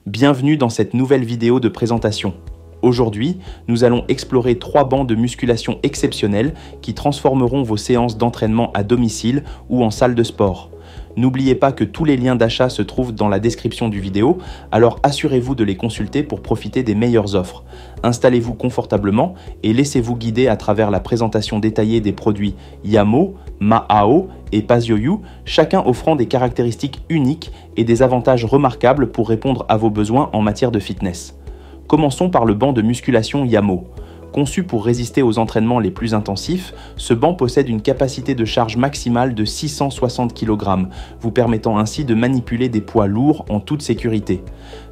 Bienvenue dans cette nouvelle vidéo de présentation. Aujourd'hui, nous allons explorer 3 bancs de musculation exceptionnels qui transformeront vos séances d'entraînement à domicile ou en salle de sport. N'oubliez pas que tous les liens d'achat se trouvent dans la description du vidéo, alors assurez-vous de les consulter pour profiter des meilleures offres. Installez-vous confortablement et laissez-vous guider à travers la présentation détaillée des produits Yamo, Mahao et PASYOYU, chacun offrant des caractéristiques uniques et des avantages remarquables pour répondre à vos besoins en matière de fitness. Commençons par le banc de musculation Yamo. Conçu pour résister aux entraînements les plus intensifs, ce banc possède une capacité de charge maximale de 660 kg, vous permettant ainsi de manipuler des poids lourds en toute sécurité.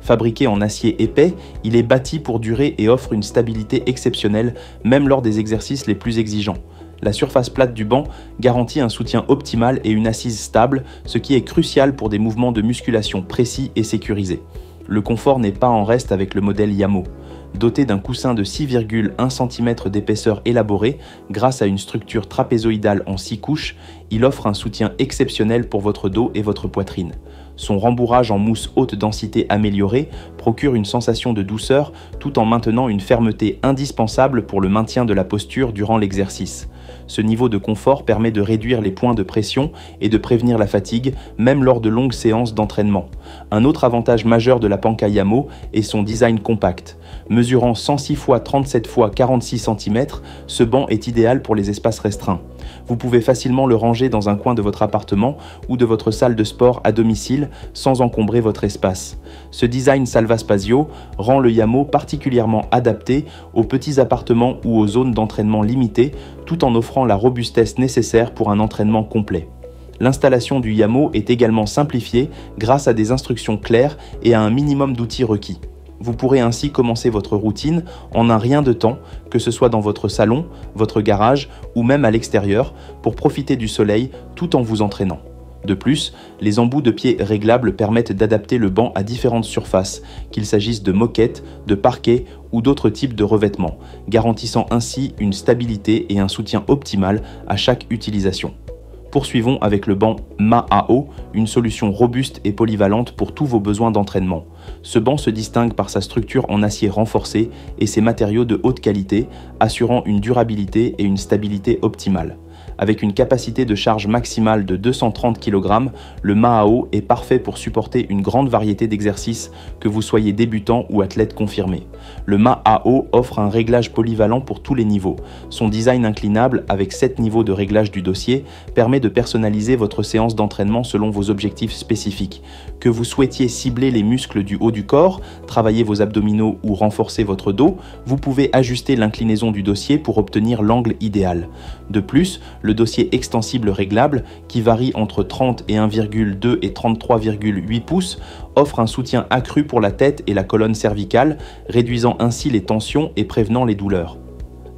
Fabriqué en acier épais, il est bâti pour durer et offre une stabilité exceptionnelle, même lors des exercices les plus exigeants. La surface plate du banc garantit un soutien optimal et une assise stable, ce qui est crucial pour des mouvements de musculation précis et sécurisés. Le confort n'est pas en reste avec le modèle Yamo. Doté d'un coussin de 6,1 cm d'épaisseur élaboré, grâce à une structure trapézoïdale en 6 couches, il offre un soutien exceptionnel pour votre dos et votre poitrine. Son rembourrage en mousse haute densité améliorée procure une sensation de douceur tout en maintenant une fermeté indispensable pour le maintien de la posture durant l'exercice. Ce niveau de confort permet de réduire les points de pression et de prévenir la fatigue, même lors de longues séances d'entraînement. Un autre avantage majeur de la panca Yamo est son design compact. Mesurant 106 x 37 x 46 cm, ce banc est idéal pour les espaces restreints. Vous pouvez facilement le ranger dans un coin de votre appartement ou de votre salle de sport à domicile sans encombrer votre espace. Ce design Salva Spazio rend le Yamo particulièrement adapté aux petits appartements ou aux zones d'entraînement limitées, tout en offrant la robustesse nécessaire pour un entraînement complet. L'installation du Yamo est également simplifiée grâce à des instructions claires et à un minimum d'outils requis. Vous pourrez ainsi commencer votre routine en un rien de temps, que ce soit dans votre salon, votre garage ou même à l'extérieur, pour profiter du soleil tout en vous entraînant. De plus, les embouts de pieds réglables permettent d'adapter le banc à différentes surfaces, qu'il s'agisse de moquette, de parquet ou d'autres types de revêtements, garantissant ainsi une stabilité et un soutien optimal à chaque utilisation. Poursuivons avec le banc Mahao, une solution robuste et polyvalente pour tous vos besoins d'entraînement. Ce banc se distingue par sa structure en acier renforcé et ses matériaux de haute qualité, assurant une durabilité et une stabilité optimales. Avec une capacité de charge maximale de 230 kg, le Mahao est parfait pour supporter une grande variété d'exercices, que vous soyez débutant ou athlète confirmé. Le Mahao offre un réglage polyvalent pour tous les niveaux. Son design inclinable, avec 7 niveaux de réglage du dossier, permet de personnaliser votre séance d'entraînement selon vos objectifs spécifiques. Que vous souhaitiez cibler les muscles du haut du corps, travailler vos abdominaux ou renforcer votre dos, vous pouvez ajuster l'inclinaison du dossier pour obtenir l'angle idéal. De plus, le dossier extensible réglable, qui varie entre 31,2 et 33,8 pouces, offre un soutien accru pour la tête et la colonne cervicale, réduisant ainsi les tensions et prévenant les douleurs.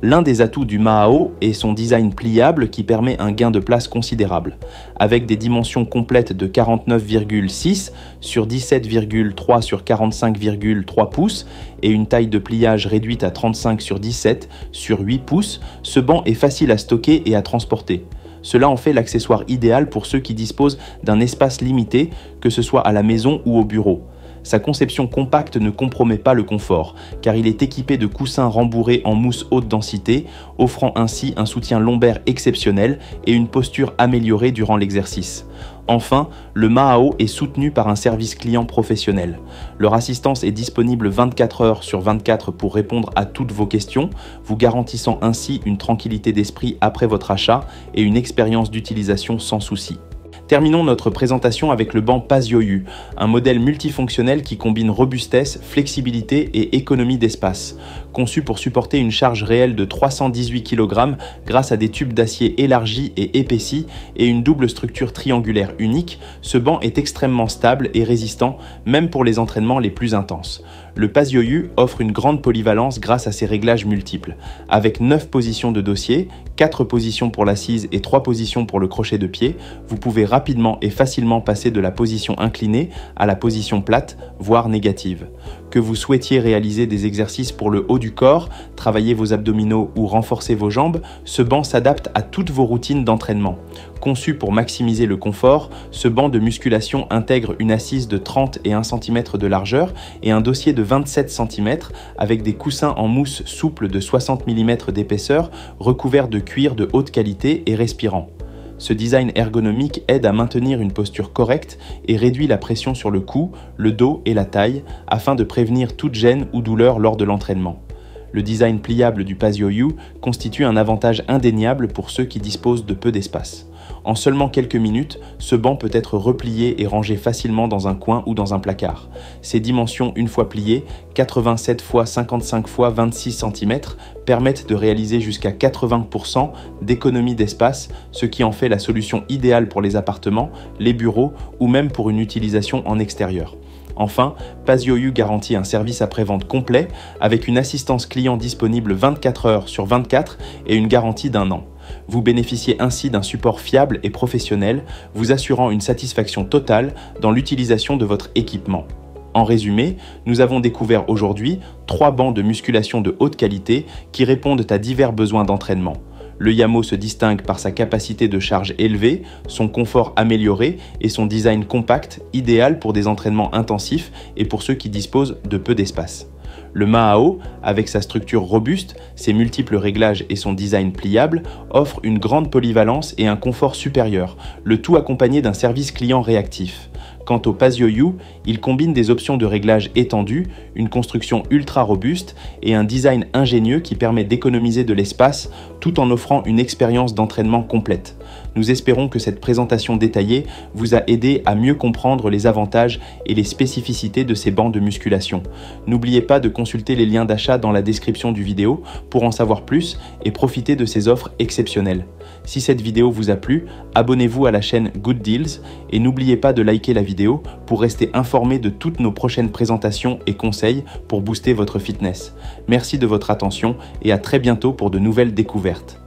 L'un des atouts du Mahao est son design pliable qui permet un gain de place considérable. Avec des dimensions complètes de 49,6 sur 17,3 sur 45,3 pouces et une taille de pliage réduite à 35 sur 17 sur 8 pouces, ce banc est facile à stocker et à transporter. Cela en fait l'accessoire idéal pour ceux qui disposent d'un espace limité, que ce soit à la maison ou au bureau. Sa conception compacte ne compromet pas le confort, car il est équipé de coussins rembourrés en mousse haute densité, offrant ainsi un soutien lombaire exceptionnel et une posture améliorée durant l'exercice. Enfin, le Mahao est soutenu par un service client professionnel. Leur assistance est disponible 24 heures sur 24 pour répondre à toutes vos questions, vous garantissant ainsi une tranquillité d'esprit après votre achat et une expérience d'utilisation sans souci. Terminons notre présentation avec le banc PASYOYU, un modèle multifonctionnel qui combine robustesse, flexibilité et économie d'espace. Conçu pour supporter une charge réelle de 318 kg grâce à des tubes d'acier élargis et épaissis et une double structure triangulaire unique, ce banc est extrêmement stable et résistant, même pour les entraînements les plus intenses. Le PASYOYU offre une grande polyvalence grâce à ses réglages multiples. Avec 9 positions de dossier, 4 positions pour l'assise et 3 positions pour le crochet de pied, vous pouvez rapidement et facilement passer de la position inclinée à la position plate, voire négative. Que vous souhaitiez réaliser des exercices pour le haut du corps, travailler vos abdominaux ou renforcer vos jambes, ce banc s'adapte à toutes vos routines d'entraînement. Conçu pour maximiser le confort, ce banc de musculation intègre une assise de 30 et 1 cm de largeur et un dossier de 27 cm avec des coussins en mousse souple de 60 mm d'épaisseur recouverts de cuir de haute qualité et respirant. Ce design ergonomique aide à maintenir une posture correcte et réduit la pression sur le cou, le dos et la taille afin de prévenir toute gêne ou douleur lors de l'entraînement. Le design pliable du PasioU constitue un avantage indéniable pour ceux qui disposent de peu d'espace. En seulement quelques minutes, ce banc peut être replié et rangé facilement dans un coin ou dans un placard. Ses dimensions une fois pliées, 87 x 55 x 26 cm, permettent de réaliser jusqu'à 80% d'économie d'espace, ce qui en fait la solution idéale pour les appartements, les bureaux ou même pour une utilisation en extérieur. Enfin, PasioU garantit un service après-vente complet avec une assistance client disponible 24 heures sur 24 et une garantie d'1 an. Vous bénéficiez ainsi d'un support fiable et professionnel, vous assurant une satisfaction totale dans l'utilisation de votre équipement. En résumé, nous avons découvert aujourd'hui 3 bancs de musculation de haute qualité qui répondent à divers besoins d'entraînement. Le Yamo se distingue par sa capacité de charge élevée, son confort amélioré et son design compact, idéal pour des entraînements intensifs et pour ceux qui disposent de peu d'espace. Le Mahao, avec sa structure robuste, ses multiples réglages et son design pliable, offre une grande polyvalence et un confort supérieur, le tout accompagné d'un service client réactif. Quant au PasioU, il combine des options de réglage étendues, une construction ultra robuste et un design ingénieux qui permet d'économiser de l'espace tout en offrant une expérience d'entraînement complète. Nous espérons que cette présentation détaillée vous a aidé à mieux comprendre les avantages et les spécificités de ces bancs de musculation. N'oubliez pas de consulter les liens d'achat dans la description du vidéo pour en savoir plus et profiter de ces offres exceptionnelles. Si cette vidéo vous a plu, abonnez-vous à la chaîne Good Deals et n'oubliez pas de liker la vidéo pour rester informé de toutes nos prochaines présentations et conseils pour booster votre fitness. Merci de votre attention et à très bientôt pour de nouvelles découvertes.